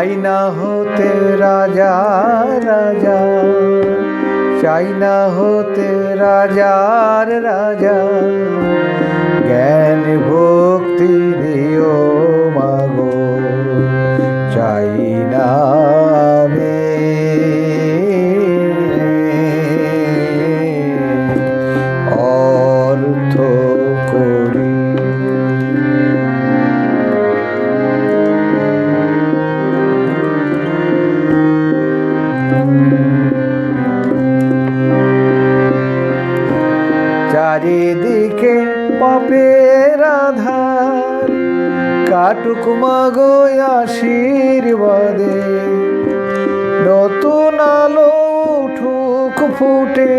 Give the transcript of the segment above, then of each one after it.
চাই না হতে রাজা রাজা, চাই না হতে রাজার রাজা, জ্ঞান ভক্তি দিও মাগো, চাই না আমি অর্থ করি। চারিদিকে পাপের আধার, কাটুক মাগো আশীর্বাদে, নতুন আলো উঠুক ফুটে,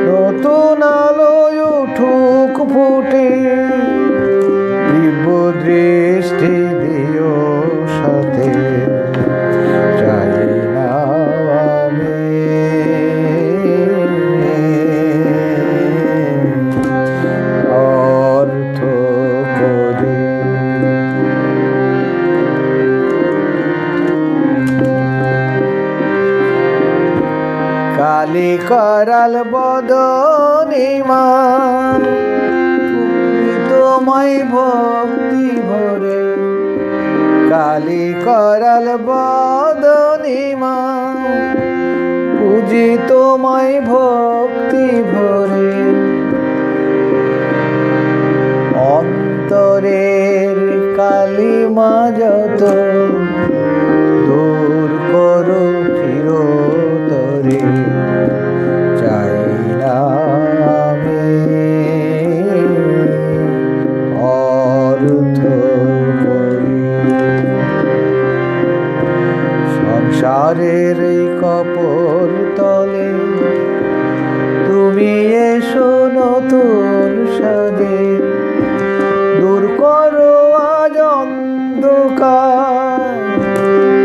নতুন আলো উঠুক ফুটে, দিব্য দৃষ্টি দিও সাথে, চাই না আমি অর্থ করি। কালী করাল বদনিমা, তোমায় ভক্তি ভরে, কালী করাল বদনিমা, পুজি তোমায় ভক্তি ভরে, অন্তরের কালিমা যত দূর করো চিরতরে, চাই না আমি অর্থ করি। সংসারের এই কপর তলে তুমি এসো নতুন সাজে, দূর করো আজ অন্ধকার,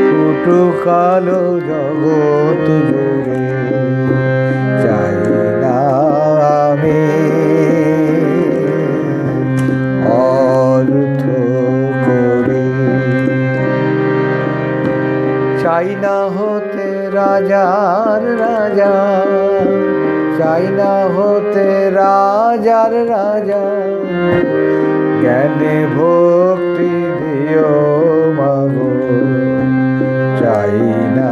ফুটুক আলো জগৎ জুড়ে, চাই না আমি অর্থ করি। চাই না হতে রাজার রাজা, চাই না হতে রাজার রাজা, জ্ঞানে ভক্তি দিও মাগো, চাই না